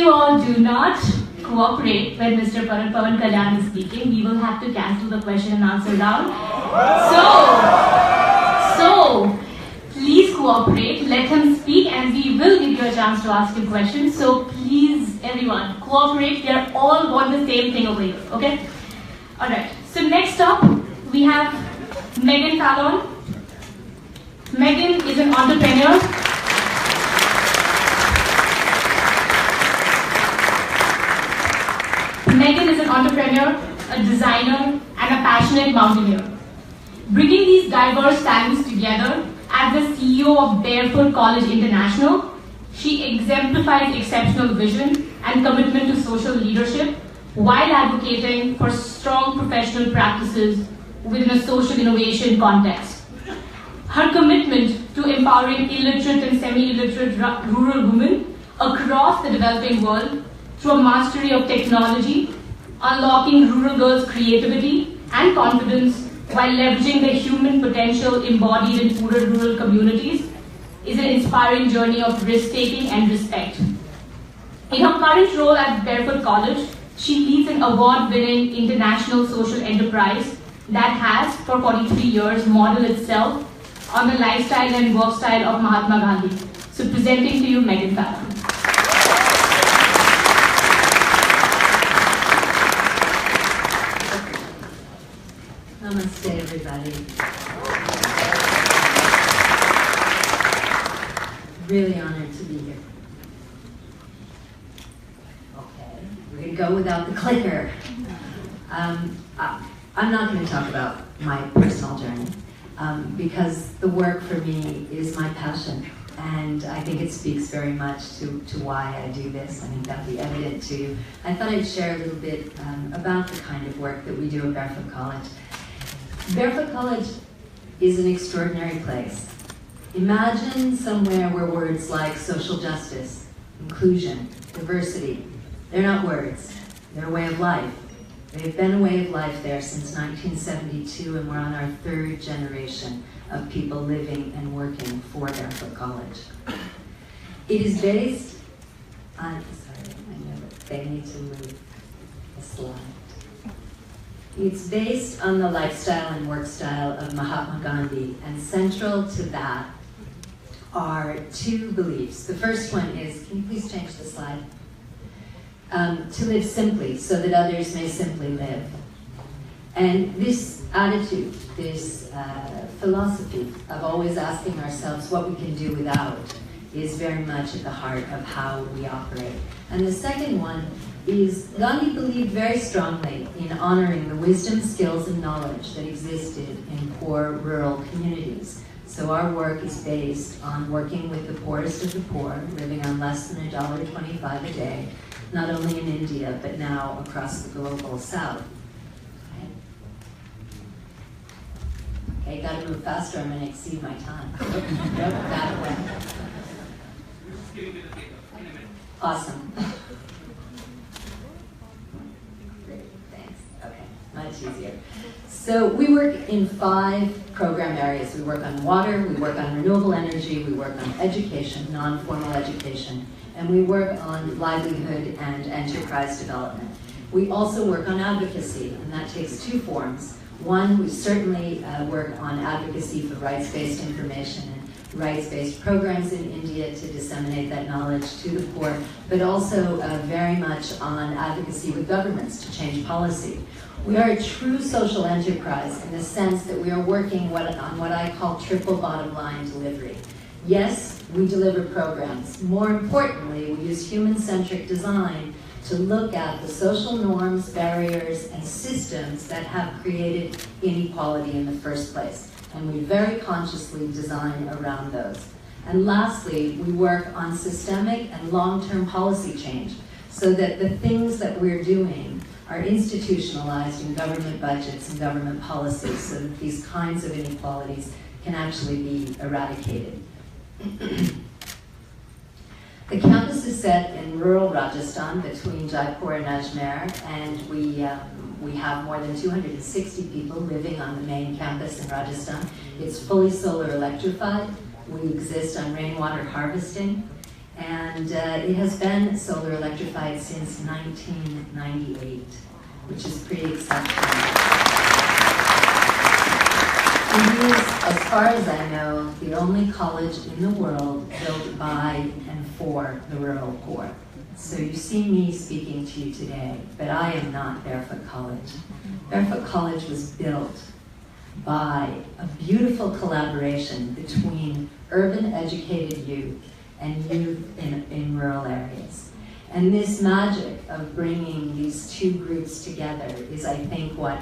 you all do not cooperate when Mr. Pawankalyan is speaking, we will have to cancel the question and answer round. So please cooperate, let him speak, and we will give you a chance to ask him questions. So please, everyone, cooperate. We are all want the same thing over here, okay? Alright, so next up, we have Megan Fallon. Megan is an entrepreneur. Megan is an entrepreneur, a designer, and a passionate mountaineer. Bringing these diverse talents together, as the CEO of Barefoot College International, she exemplifies exceptional vision and commitment to social leadership while advocating for strong professional practices within a social innovation context. Her commitment to empowering illiterate and semi-illiterate rural women across the developing world through a mastery of technology, unlocking rural girls' creativity and confidence while leveraging the human potential embodied in rural communities is an inspiring journey of risk-taking and respect. In her current role at Barefoot College, she leads an award-winning international social enterprise that has, for 43 years, modeled itself on the lifestyle and work style of Mahatma Gandhi. So presenting to you, Megan Fallon. Namaste, everybody. Really honored to be here. Okay, we're going to go without the clicker. I'm not going to talk about my personal journey because the work for me is my passion, and I think it speaks very much to why I do this. I think that'll be evident to you. I thought I'd share a little bit about the kind of work that we do at Barefoot College. Barefoot College is an extraordinary place. Imagine somewhere where words like social justice, inclusion, diversity, they're not words, they're a way of life. They've been a way of life there since 1972, and we're on our third generation of people living and working for Barefoot College. It is based on, sorry, I know that they need to move the slide. It's based on the lifestyle and work style of Mahatma Gandhi, and central to that are two beliefs. The first one is, can you please change the slide? To live simply so that others may simply live. And this attitude, this philosophy of always asking ourselves what we can do without is very much at the heart of how we operate. And the second one is Gandhi believed very strongly in honoring the wisdom, skills, and knowledge that existed in poor rural communities. So our work is based on working with the poorest of the poor, living on less than $1.25 a day, not only in India, but now across the global south. Okay, gotta move faster, I'm gonna exceed my time. Nope, that way. Awesome. Great, thanks. Okay, much easier. So we work in 5 program areas. We work on water, we work on renewable energy, we work on education, non-formal education, and we work on livelihood and enterprise development. We also work on advocacy, and that takes 2 forms. One, we certainly work on advocacy for rights-based information and rights-based programs in India to disseminate that knowledge to the poor, but also very much on advocacy with governments to change policy. We are a true social enterprise in the sense that we are working on what I call triple bottom line delivery. Yes, we deliver programs. More importantly, we use human-centric design to look at the social norms, barriers, and systems that have created inequality in the first place. And we very consciously design around those. And lastly, we work on systemic and long-term policy change so that the things that we're doing are institutionalized in government budgets and government policies so that these kinds of inequalities can actually be eradicated. The campus is set in rural Rajasthan between Jaipur and Ajmer, and we have more than 260 people living on the main campus in Rajasthan. It's fully solar electrified. We exist on rainwater harvesting, And it has been solar electrified since 1998, which is pretty exceptional. It is, as far as I know, the only college in the world built by and for the rural poor. So you see me speaking to you today, but I am not Barefoot College. Barefoot College was built by a beautiful collaboration between urban educated youth and youth in rural areas. And this magic of bringing these two groups together is, I think, what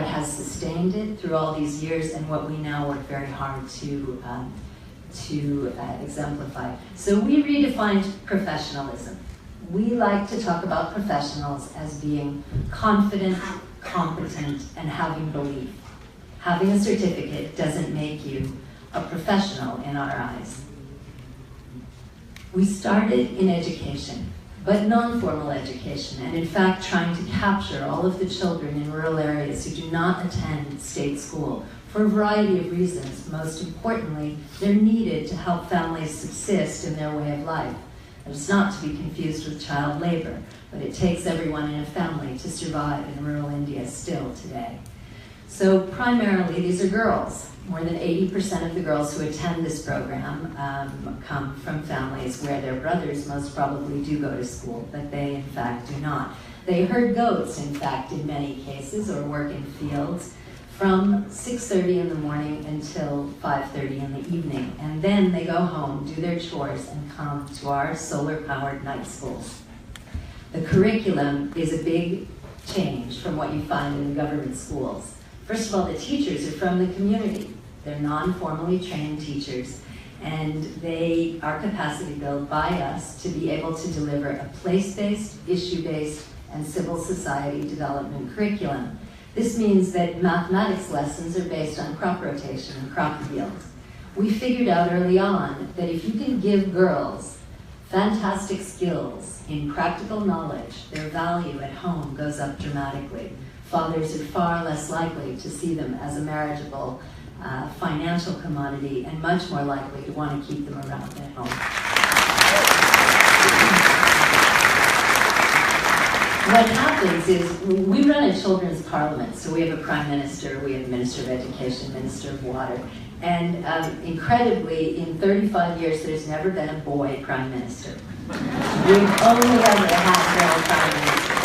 has sustained it through all these years and what we now work very hard to exemplify. So we redefined professionalism. We like to talk about professionals as being confident, competent, and having belief. Having a certificate doesn't make you a professional in our eyes. We started in education, but non-formal education, and in fact trying to capture all of the children in rural areas who do not attend state school for a variety of reasons. Most importantly, they're needed to help families subsist in their way of life. It's not to be confused with child labor, but it takes everyone in a family to survive in rural India still today. So primarily these are girls. More than 80% of the girls who attend this program come from families where their brothers most probably do go to school, but they in fact do not. They herd goats, in fact, in many cases, or work in fields from 6:30 in the morning until 5:30 in the evening. And then they go home, do their chores, and come to our solar-powered night schools. The curriculum is a big change from what you find in the government schools. First of all, the teachers are from the community. They're non-formally trained teachers, and they are capacity built by us to be able to deliver a place-based, issue-based, and civil society development curriculum. This means that mathematics lessons are based on crop rotation and crop yield. We figured out early on that if you can give girls fantastic skills in practical knowledge, their value at home goes up dramatically. Fathers are far less likely to see them as a marriageable financial commodity and much more likely to want to keep them around at home. What happens is we run a children's parliament, so we have a prime minister, we have a minister of education, minister of water, and incredibly, in 35 years, there's never been a boy prime minister. We've only ever had girl prime ministers.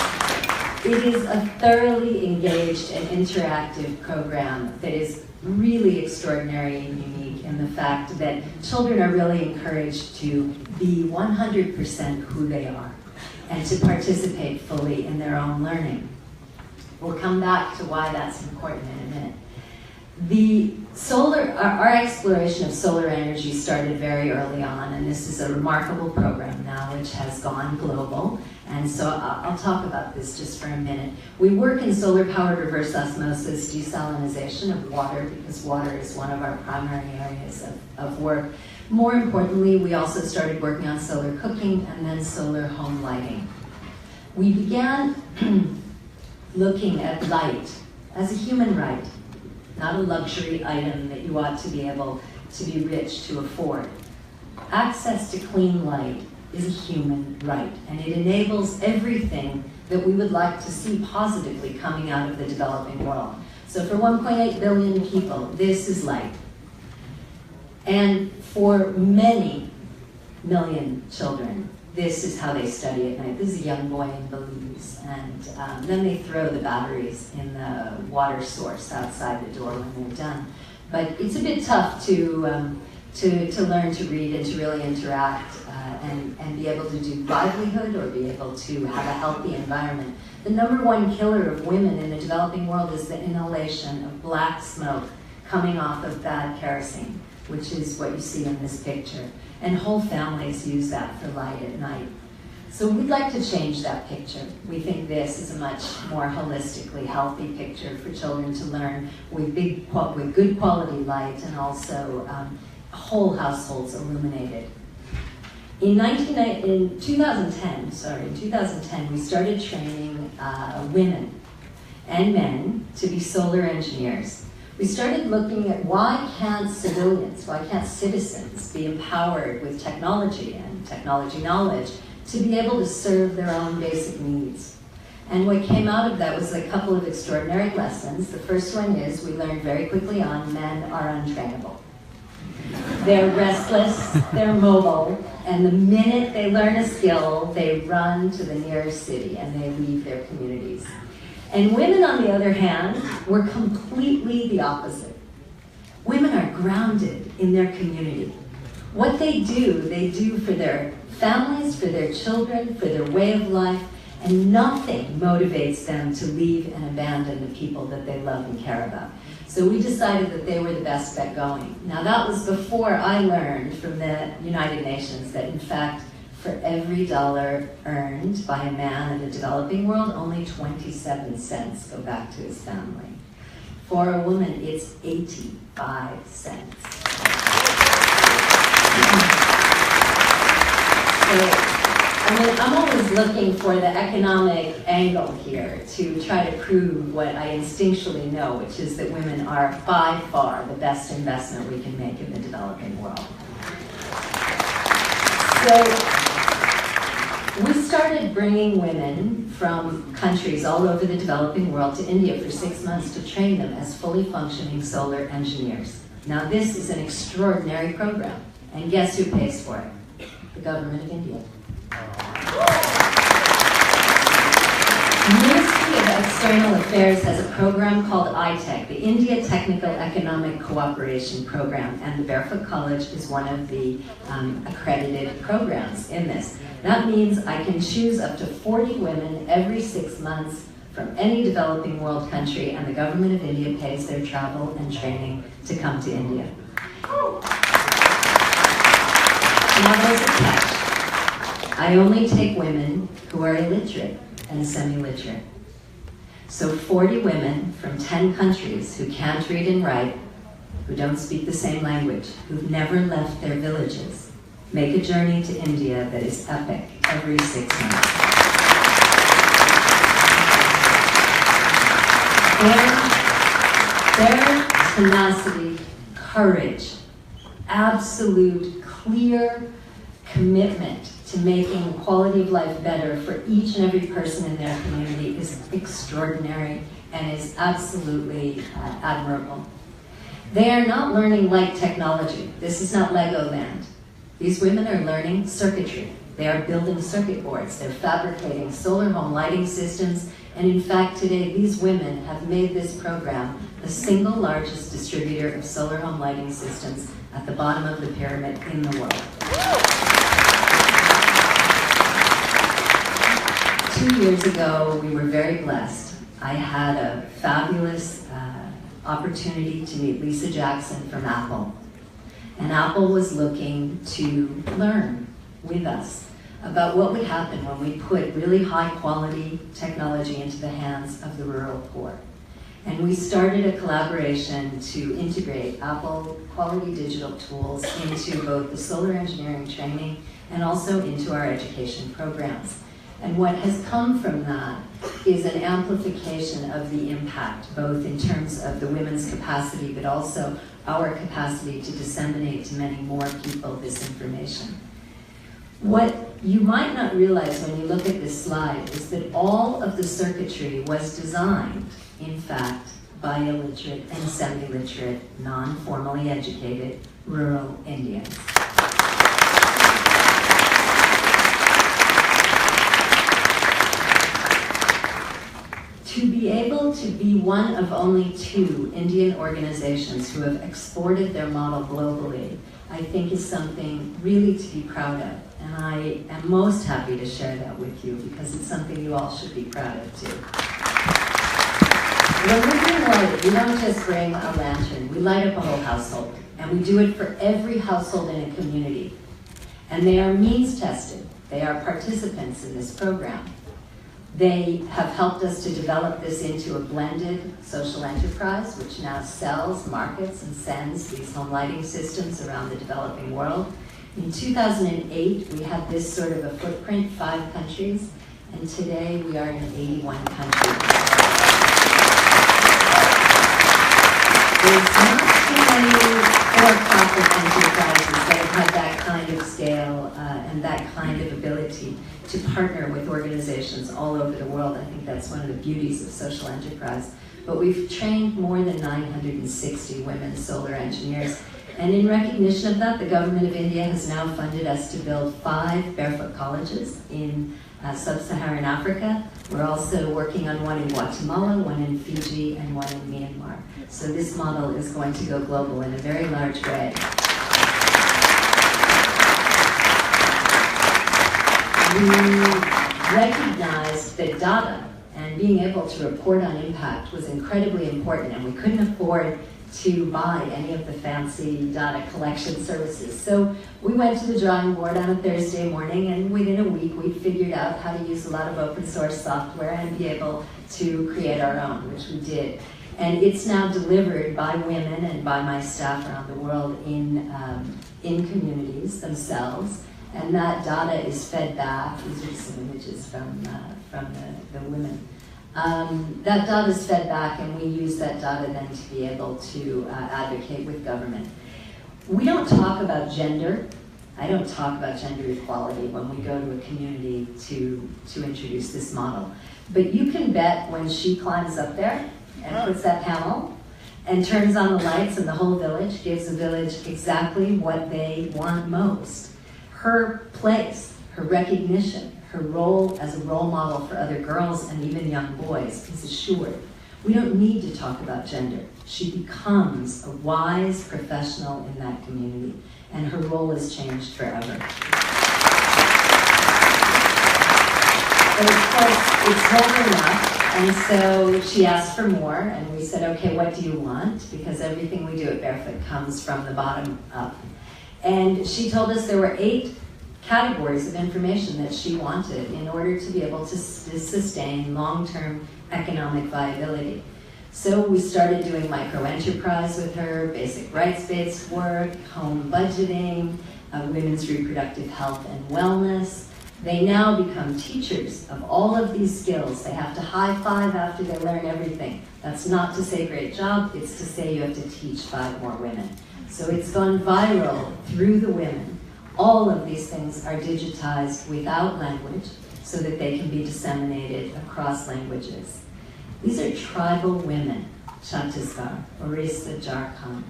It is a thoroughly engaged and interactive program that is really extraordinary and unique in the fact that children are really encouraged to be 100% who they are and to participate fully in their own learning. We'll come back to why that's important in a minute. Our exploration of solar energy started very early on, and this is a remarkable program now which has gone global. And so I'll talk about this just for a minute. We work in solar-powered reverse osmosis desalinization of water because water is one of our primary areas of work. More importantly, we also started working on solar cooking and then solar home lighting. We began looking at light as a human right, not a luxury item that you ought to be able to be rich to afford. Access to clean light is a human right, and it enables everything that we would like to see positively coming out of the developing world. So for 1.8 billion people, this is light. And for many million children, this is how they study at night. This is a young boy in Belize, and then they throw the batteries in the water source outside the door when they're done. But it's a bit tough to learn to read and to really interact and be able to do livelihood or be able to have a healthy environment. The number one killer of women in the developing world is the inhalation of black smoke coming off of bad kerosene, which is what you see in this picture. And whole families use that for light at night. So we'd like to change that picture. We think this is a much more holistically healthy picture for children to learn with good quality light and also whole households illuminated. In 2010, we started training women and men to be solar engineers. we started looking at why can't civilians, why can't citizens be empowered with technology and technology knowledge to be able to serve their own basic needs. And what came out of that was a couple of extraordinary lessons. The first one is we learned very quickly on men are untrainable. They're restless, they're mobile, and the minute they learn a skill, they run to the nearest city and they leave their communities. And women, on the other hand, were completely the opposite. Women are grounded in their community. What they do for their families, for their children, for their way of life, and nothing motivates them to leave and abandon the people that they love and care about. So we decided that they were the best bet going. Now that was before I learned from the United Nations that in fact, for every dollar earned by a man in the developing world, only 27 cents go back to his family. For a woman, it's 85 cents. I'm always looking for the economic angle here to try to prove what I instinctually know, which is that women are by far the best investment we can make in the developing world. So we started bringing women from countries all over the developing world to India for 6 months to train them as fully functioning solar engineers. Now this is an extraordinary program, and guess who pays for it? The government of India. The Ministry of External Affairs has a program called ITEC, the India Technical Economic Cooperation Program, and the Barefoot College is one of the accredited programs in this. That means I can choose up to 40 women every 6 months from any developing world country, and the government of India pays their travel and training to come to India. Now there's a catch. I only take women who are illiterate and semi-literate. So 40 women from 10 countries who can't read and write, who don't speak the same language, who've never left their villages, make a journey to India that is epic every 6 months. Their tenacity, courage, absolute, clear commitment to making quality of life better for each and every person in their community is extraordinary and is absolutely admirable. They are not learning light technology. This is not Legoland. These women are learning circuitry. They are building circuit boards. They're fabricating solar home lighting systems. And in fact, today, these women have made this program the single largest distributor of solar home lighting systems at the bottom of the pyramid in the world. 2 years ago, we were very blessed. I had a fabulous opportunity to meet Lisa Jackson from Apple. And Apple was looking to learn with us about what would happen when we put really high quality technology into the hands of the rural poor. And we started a collaboration to integrate Apple quality digital tools into both the solar engineering training and also into our education programs. And what has come from that is an amplification of the impact, both in terms of the women's capacity, but also our capacity to disseminate to many more people this information. What you might not realize when you look at this slide is that all of the circuitry was designed, in fact, by illiterate and semi-literate, non-formally educated rural Indians. To be able to be one of only 2 Indian organizations who have exported their model globally, I think is something really to be proud of. And I am most happy to share that with you because it's something you all should be proud of too. When we bring light, we don't just bring a lantern, we light up a whole household. And we do it for every household in a community. And they are means tested. They are participants in this program. They have helped us to develop this into a blended social enterprise, which now sells, markets, and sends these home lighting systems around the developing world. In 2008, we had this sort of a footprint, 5 countries, and today we are in 81 countries. There's not too many for-profit enterprises that have had that kind of scale and that kind of ability to partner with organizations all over the world. I think that's one of the beauties of social enterprise. But we've trained more than 960 women solar engineers. And in recognition of that, the government of India has now funded us to build 5 barefoot colleges in sub-Saharan Africa. We're also working on one in Guatemala, one in Fiji, and one in Myanmar. So this model is going to go global in a very large way. We recognized that data and being able to report on impact was incredibly important, and we couldn't afford to buy any of the fancy data collection services. So we went to the drawing board on a Thursday morning, and within a week we figured out how to use a lot of open source software and be able to create our own, which we did. And it's now delivered by women and by my staff around the world in communities themselves. And that data is fed back. These are some images from the women. That data is fed back, and we use that data then to be able to advocate with government. We don't talk about gender. I don't talk about gender equality when we go to a community to introduce this model. But you can bet when she climbs up there and puts that panel and turns on the lights, and the whole village gives the village exactly what they want most. Her place, her recognition, her role as a role model for other girls and even young boys is assured. We don't need to talk about gender. She becomes a wise professional in that community, and her role is changed forever. But of course, it's never enough, and so she asked for more, and we said, okay, what do you want? Because everything we do at Barefoot comes from the bottom up. And she told us there were 8 categories of information that she wanted in order to be able to sustain long-term economic viability. So we started doing micro-enterprise with her, basic rights-based work, home budgeting, women's reproductive health and wellness. They now become teachers of all of these skills. They have to high-five after they learn everything. That's not to say great job, it's to say you have to teach 5 more women. So it's gone viral through the women. All of these things are digitized without language so that they can be disseminated across languages. These are tribal women, Chhattisgarh, Orissa, Jharkhand.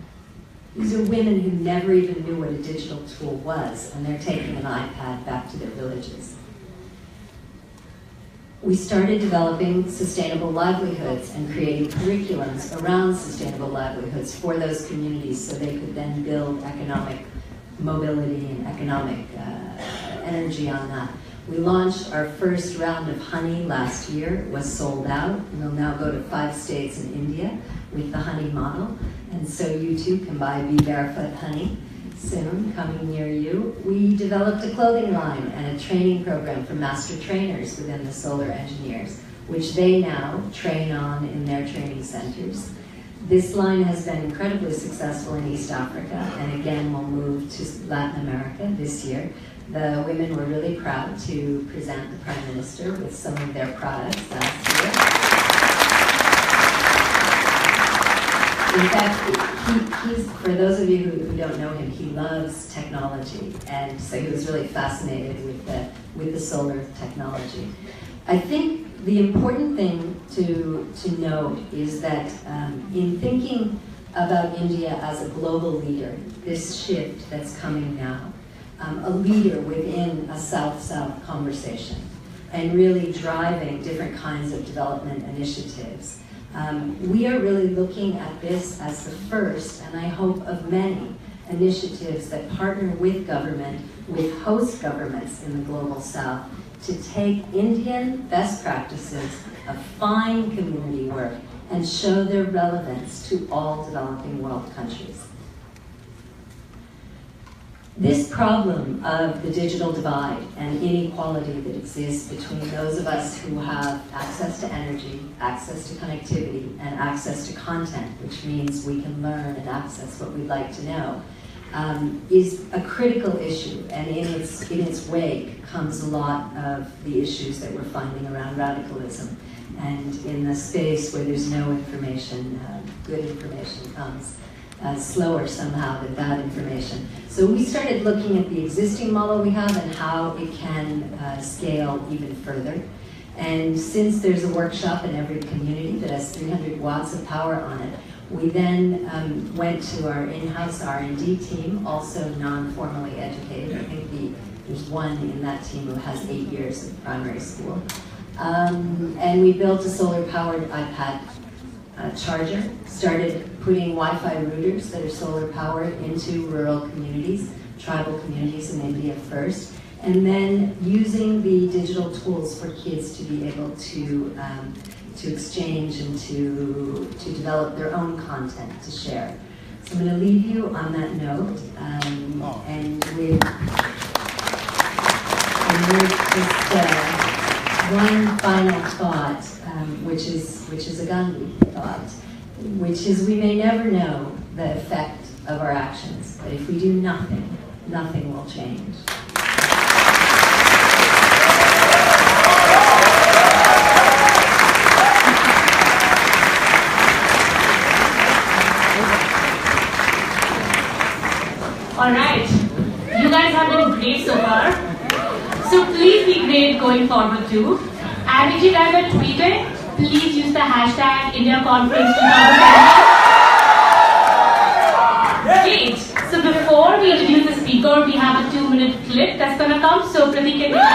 These are women who never even knew what a digital tool was, and they're taking an iPad back to their villages. We started developing sustainable livelihoods and creating curriculums around sustainable livelihoods for those communities so they could then build economic mobility and economic energy on that. We launched our first round of honey last year. It was sold out. We'll now go to 5 states in India with the honey model. And so you too can buy Be Barefoot honey soon, coming near you. We developed a clothing line and a training program for master trainers within the solar engineers, which they now train on in their training centers. This line has been incredibly successful in East Africa, and again will move to Latin America this year. The women were really proud to present the Prime Minister with some of their products last year. In fact, he's, for those of you who don't know him, he loves technology, and so he was really fascinated with the solar technology. I think the important thing to note is that in thinking about India as a global leader, this shift that's coming now, a leader within a South-South conversation, and really driving different kinds of development initiatives. We are really looking at this as the first, and I hope of many, initiatives that partner with government, with host governments in the global South, to take Indian best practices of fine community work and show their relevance to all developing world countries. This problem of the digital divide and inequality that exists between those of us who have access to energy, access to connectivity, and access to content, which means we can learn and access what we'd like to know, is a critical issue, and in its wake comes a lot of the issues that we're finding around radicalism. And in the space where there's no information, good information comes slower somehow than bad information. So we started looking at the existing model we have and how it can scale even further. And since there's a workshop in every community that has 300 watts of power on it, we then went to our in-house R&D team, also non-formally educated. I think there's one in that team who has 8 years of primary school. And we built a solar-powered iPad charger, started putting Wi-Fi routers that are solar-powered into rural communities, tribal communities in India first, and then using the digital tools for kids to be able to exchange and to develop their own content to share. So I'm going to leave you on that note, and with just one final thought, which is a Gandhi thought, which is we may never know the effect of our actions, but if we do nothing, nothing will change. All right, you guys have been great so far. So please be great going forward too. And if you guys are tweeting, please use the hashtag IndiaConference2020. Great. So before we introduce the speaker, we have a 2-minute clip that's gonna come. So Pratik can take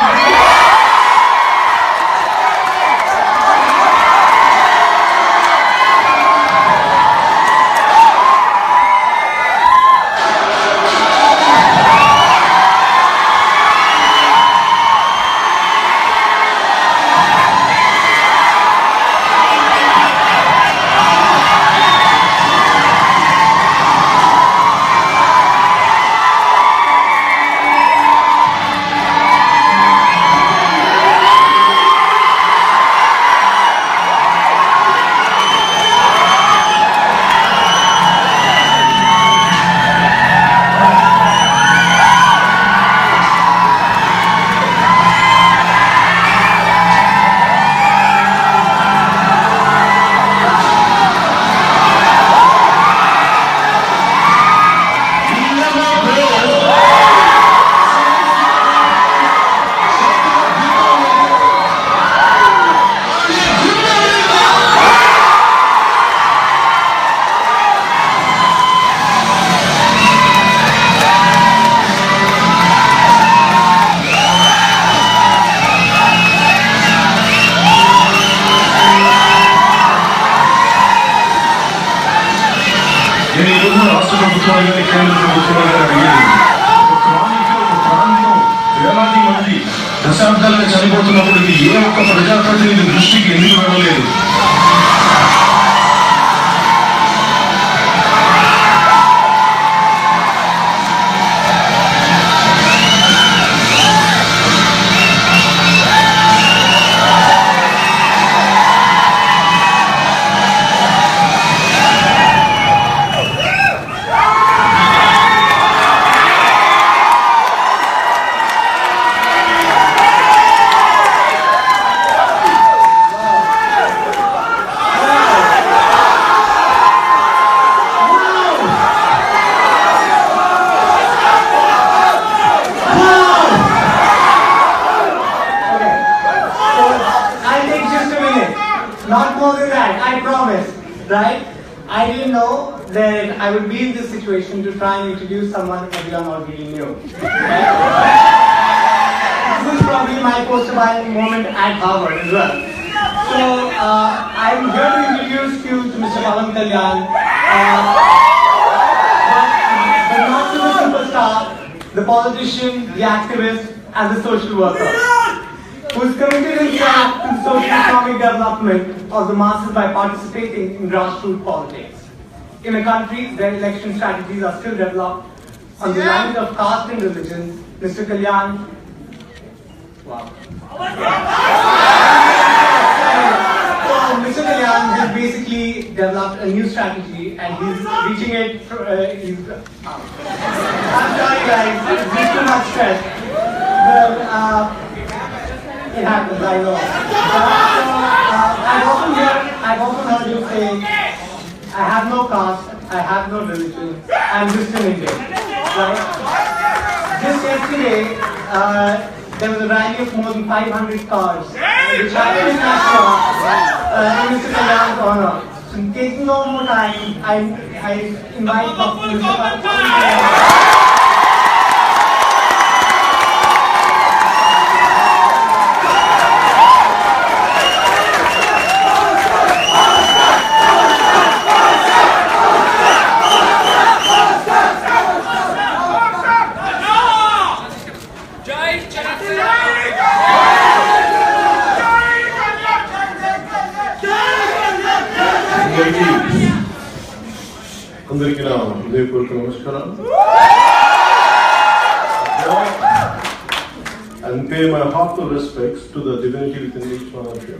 దశాబ్దాలుగా చనిపోతున్నప్పటికీ ఏ ఒక్క ప్రజాప్రతినిధి దృష్టికి ఎందుకు వెళ్ళలేదు? Not more than that, I promise, right? I didn't know that I would be in this situation to try and introduce someone everyone already knew. This is probably my poster buying moment at Harvard as well. So, I'm here to introduce you to Mr. Pawankalyan, but not to the superstar, the politician, the activist, and the social worker, who is committed himself to socio-economic development of the masses by participating in grassroots politics. In a country where election strategies are still developed on the lines of caste and religion, Mr. Kalyan, wow. So Mr. Kalyan has basically developed a new strategy and he's reaching it, I'm sorry guys, it's too much stress. But, it happens, I know. I I've often heard you say, I have no caste, I have no religion, I'm just an Indian. Right? Just yesterday, there was a rally of more than 500 cars, which happened in Nashua, in Mr. Kalyan's honor. So taking no more time, I invite Mr. Kalyan. అందరికీ నా హృదయపూర్వక నమస్కారం. And pay my heartfelt respects to the divinity within each one of you.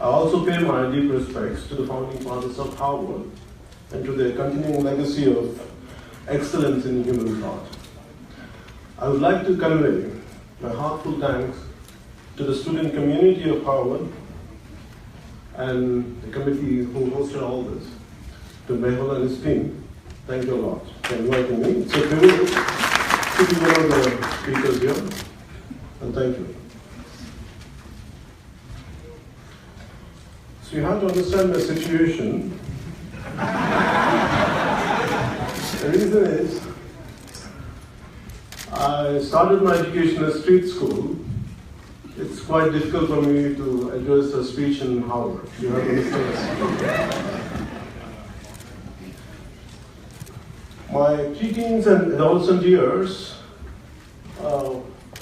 I also pay my deep respects to the founding fathers of Harvard and to their continuing legacy of excellence in human thought. I would like to convey my heartfelt thanks to the student community of Harvard and the committee who hosted all this. To Mehul and his team, thank you a lot for inviting me. It's a privilege to be one of the speakers here, and thank you. So you have to understand my situation. The reason is, I started my education at street school. It's quite difficult for me to address a speech in Harvard. You have to understand this. My preteens and adolescent years,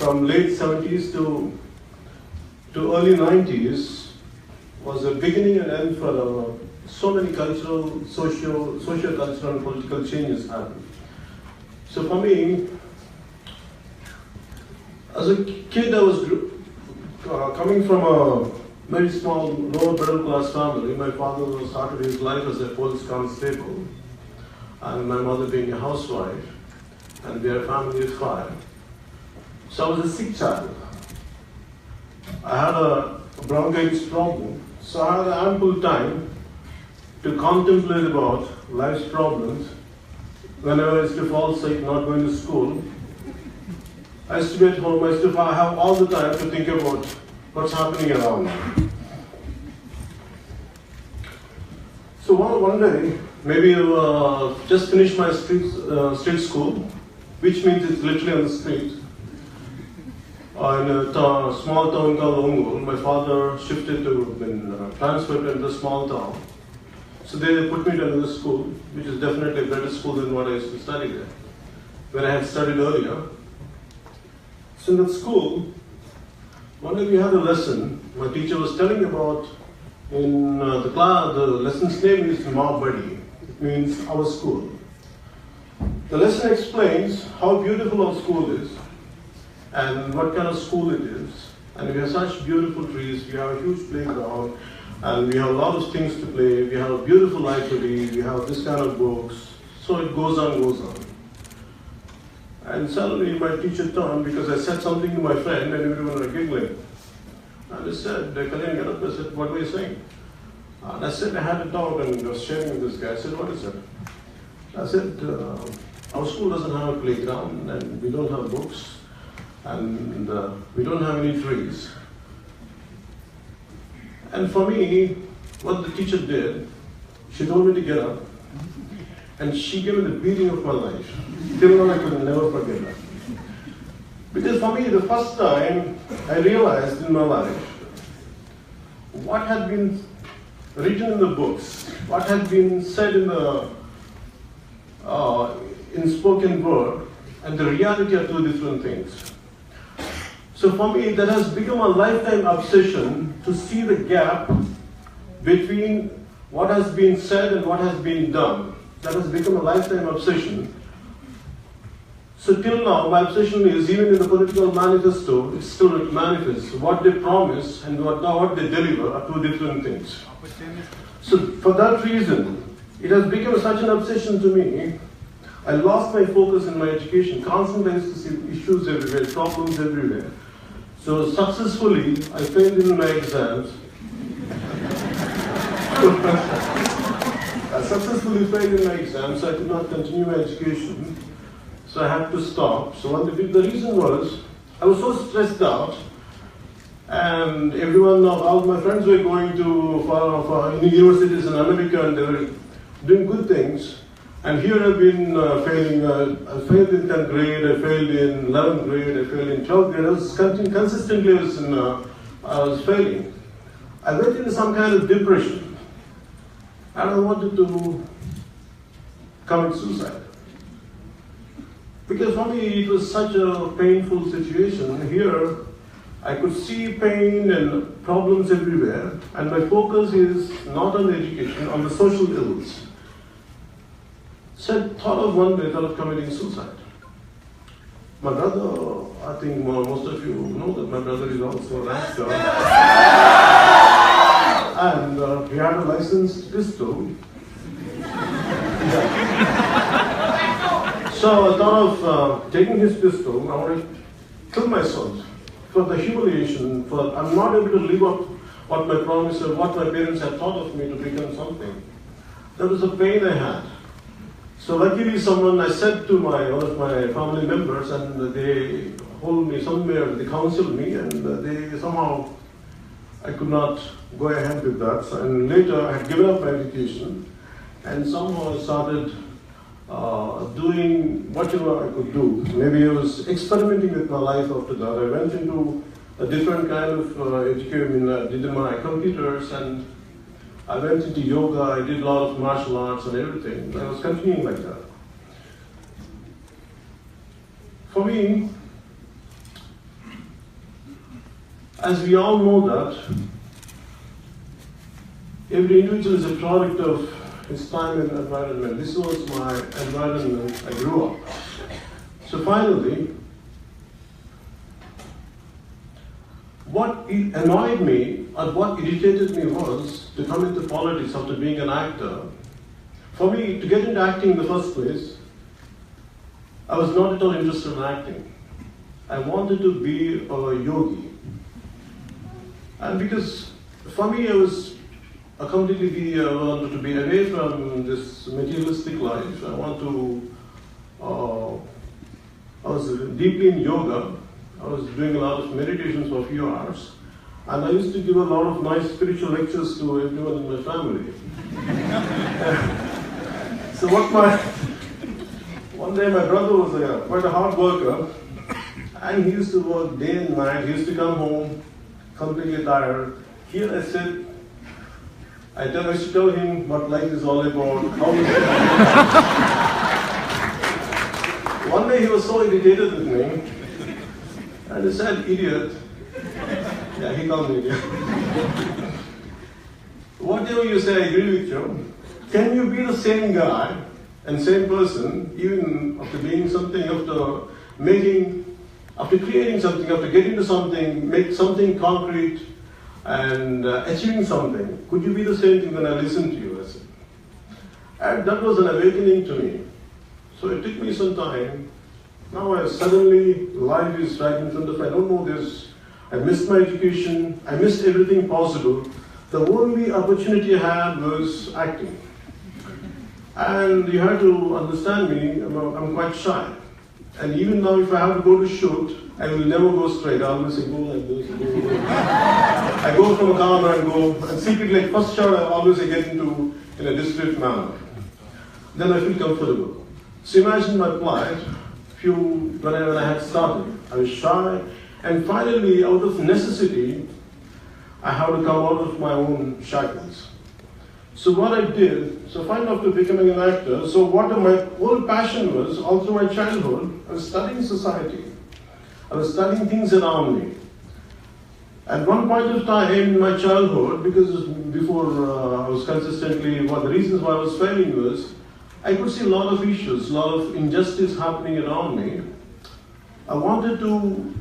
from late 70s to early 90s, was a beginning and end for so many cultural, socio-cultural and political changes happened. So for me, as a kid, I was coming from a very small, lower middle class family. My father started his life as a police constable, and my mother being a housewife, and we are a family of 5. So I was a sick child. I had a bronchitis problem, so I had ample time to contemplate about life's problems. Whenever I used to fall sick, not going to school, I used to be at home, I used to have all the time to think about what's happening around me. So one day, maybe just finished my street school, which means it's literally on the street. In a small town called Ongol, my father shifted to, transferred to a small town. So they put me to another school, which is definitely a better school than what I used to study there, where I had studied earlier. So in that school, one day we had a lesson. My teacher was telling about, in the class, the lesson's name is Ma Badi. It means our school. The lesson explains how beautiful our school is and what kind of school it is. And we have such beautiful trees, we have a huge playground, and we have a lot of things to play, we have a beautiful library, we have this kind of books. So it goes on. And suddenly my teacher turned because I said something to my friend and everyone was giggling. And I said, Kalyan, get up. I said, what were you saying? And I said, I had a doubt and I was sharing with this guy. I said, what is it? I said, our school doesn't have a playground and we don't have books and we don't have any trees. And for me, what the teacher did, she told me to get up and she gave me the beating of my life. Till now I could never forget that. Because for me, the first time I realized in my life what had been written in the books, what had been said in the in spoken word, and the reality are two different things. So for me, that has become a lifetime obsession to see the gap between what has been said and what has been done. That has become a lifetime obsession. So till now, my obsession is, even in the political manifesto, it still manifests. What they promise and what they deliver are two different things. So for that reason, it has become such an obsession to me. I lost my focus in my education. Constantly I used to see issues everywhere, problems everywhere. So successfully, I failed in my exams. I successfully failed in my exams, so I could not continue my education. So I had to stop. So the reason was, I was so stressed out, and all my friends were going to for universities in America, and they were doing good things. And here I've been failing. I failed in 10th grade, I failed in 11th grade, I failed in 12th grade. I was consistently I was failing. I went into some kind of depression, and I wanted to commit suicide. Because for me it was such a painful situation. Here I could see pain and problems everywhere, and my focus is not on education, on the social ills. So I thought of committing suicide. My brother, I think most of you know that my brother is also a rank star. And he had a licensed pistol. So I thought of taking his pistol. I wanted to kill myself for the humiliation, I'm not able to live up what my promise or what my parents had taught of me to become something. That was the pain I had. So luckily I said to one of my family members, and they hold me somewhere, they counseled me, and they somehow, I could not go ahead with that. And later I had given up my education, and somehow I started doing whatever I could do. Maybe I was experimenting with my life after that. I went into a different kind of education, did my computers, and I went into yoga, I did a lot of martial arts and everything. I was continuing like that. For me, as we all know that, every individual is a product of his time and environment. This was my environment I grew up. So finally, what annoyed me or what irritated me was to come into politics after being an actor. For me, to get into acting in the first place, I was not at all interested in acting. I wanted to be a yogi. And because for me, I wanted to be away from this materialistic life. I was deeply in yoga. I was doing a lot of meditations for a few hours. And I used to give a lot of nice spiritual lectures to everyone in my family. So one day my brother was quite a hard worker, and he used to work day and night. He used to come home completely tired. Here I used to tell him what life is all about. One day he was so irritated with me, and he said, "Idiot." Yeah, he called me idiot. Whatever you say, I agree with you. Can you be the same guy and same person, even after being something, after creating something, after getting to something, make something concrete, and achieving something? Could you be the same thing when I listened to you? I said. And that was an awakening to me. So it took me some time. Now suddenly life is right in front of me. I don't know this. I missed my education. I missed everything possible. The only opportunity I had was acting. And you have to understand me, I'm quite shy. And even now if I have to go to shoot, I will never go straight. I always say, go like this, go. I go from a corner and go, and secretly, like first shot, I always get into in a discreet manner. Then I feel comfortable. So imagine my plight, when I had started. I was shy, and finally, out of necessity, I had to come out of my own shackles. So what I did, finally after becoming an actor, so what my whole passion was, all through my childhood, I was studying society. I was studying things around me. At one point of time in my childhood, because before I was consistently, one of the reasons why I was failing was, I could see a lot of issues, a lot of injustice happening around me. I wanted to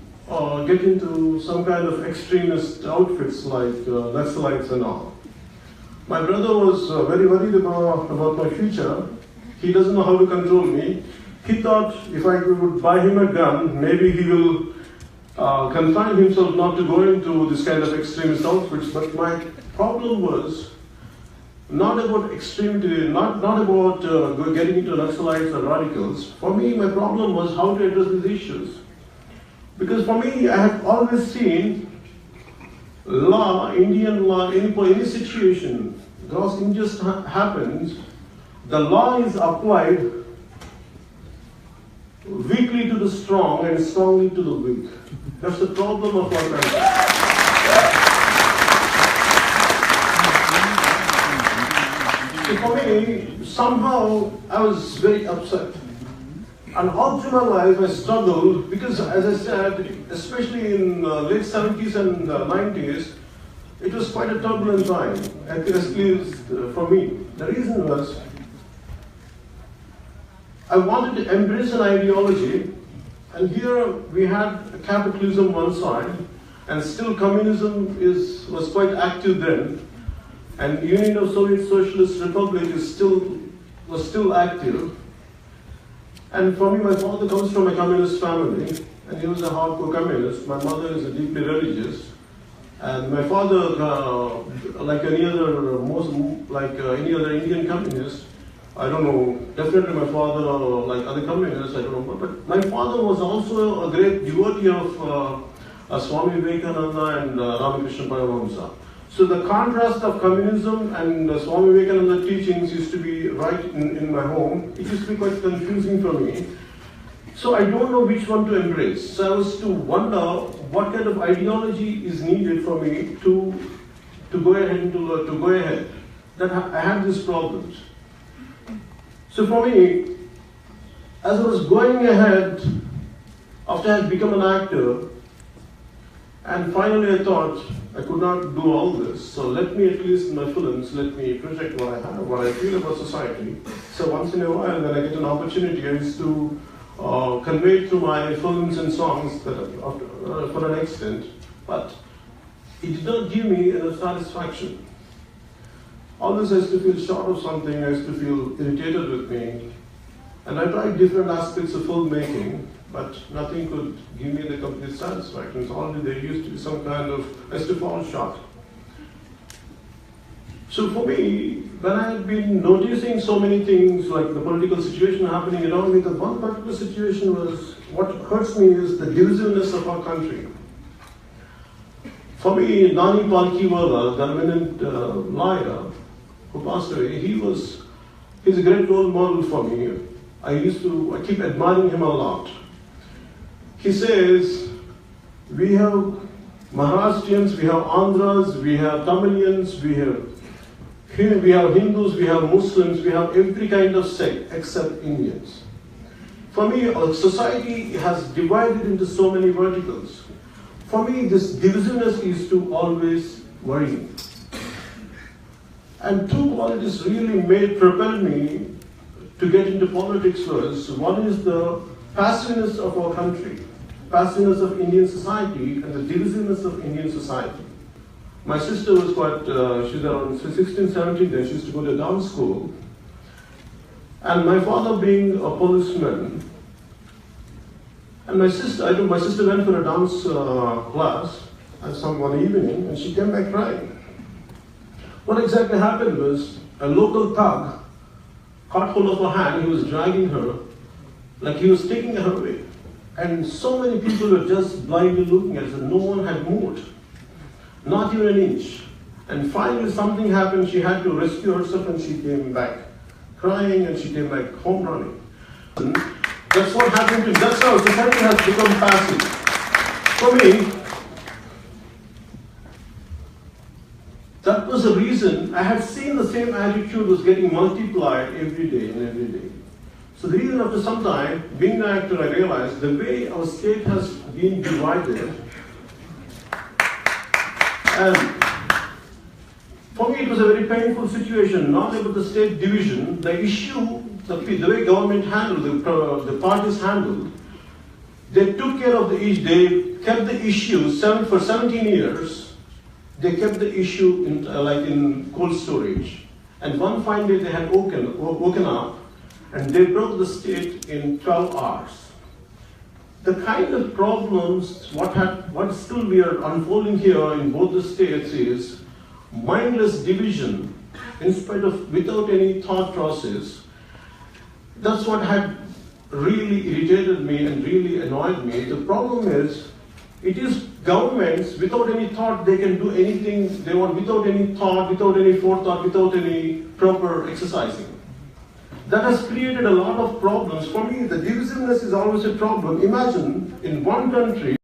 get into some kind of extremist outfits like Naxalites and all. My brother was very worried about my future. He doesn't know how to control me. He thought if I would buy him a gun, maybe he will confine himself not to go into this kind of extremist outfits. But my problem was, not about extremity, not about getting into Naxalites or radicals. For me, my problem was how to address these issues. Because for me, I have always seen law, Indian law, any situation, gross injustice happens, the law is applied weakly to the strong and strongly to the weak. That's the problem of our country. So for me, somehow I was very upset. And all through my life I struggled because, as I said, especially in late 70s and 90s, it was quite a turbulent time, at least for me. The reason was, I wanted to embrace an ideology, and here we had capitalism one side, and still communism was quite active then, and Union of Soviet Socialist Republic was still active. And for me, my father comes from a communist family, and he was a hardcore communist. My mother is a deeply religious, and my father, like any other Indian communist, I don't know, definitely my father, like other communists, I don't know, but my father was also a great devotee of Swami Vivekananda and Ramakrishna Paramahamsa. So the contrast of communism and Swami Vivekananda teachings used to be right in my home. It used to be quite confusing for me. So I don't know which one to embrace. So I was to wonder what kind of ideology is needed for me to go ahead. That I had these problems. So for me, as I was going ahead, after I had become an actor, and finally I thought I could not do all this, so let me, at least in my films, let me project what I have, what I feel about society. So once in a while, when I get an opportunity, I used to convey through my films and songs that for an extent, but it did not give me enough satisfaction. Always I used to feel short of something, I used to feel irritated with me, and I tried different aspects of filmmaking, but nothing could give me the complete satisfaction. So only there used to be some kind of, I used to fall short. So for me, when I had been noticing so many things, like the political situation happening around me, the one particular situation was, what hurts me is the divisiveness of our country. For me, Nani Palkiwala, the eminent lawyer who passed away, he's a great role model for me. I keep admiring him a lot. He says, we have Maharashtrians, we have Andhras, we have Tamilians, we have Hindus, we have Muslims, we have every kind of sect except Indians. For me, society has divided into so many verticals. For me, this divisiveness is to always worry me. And two qualities really propelled me to get into politics was, one is the passiveness of our country, passiveness of Indian society, and the divisiveness of Indian society. My sister was she's around 16, 17 then, she used to go to dance school. And my father being a policeman, and my sister went for a dance class one evening, and she came back crying. What exactly happened was, a local thug caught hold of her hand, he was dragging her, like he was taking her away. And so many people were just blindly looking at her, no one had moved, not even an inch. And finally something happened, she had to rescue herself and she came back crying and she came back home running. That's what happened to me, that's how society has become passive. For me, that was the reason I had seen the same attitude was getting multiplied every day and every day. So the reason after some time, being an actor, I realized the way our state has been divided, and for me it was a very painful situation, not about the state division, the issue, the way government handled, the parties handled, they took care of the issue, they kept the issue for 17 years. They kept the issue in cold storage. And one fine day they had woken up and they broke the state in 12 hours. The kind of problems, what still we are unfolding here in both the states is mindless division without any thought process. That's what had really irritated me and really annoyed me. The problem is, it is governments without any thought, they can do anything they want without any thought, without any forethought, without any proper exercising. That has created a lot of problems. For me, the divisiveness is always a problem. Imagine in one country,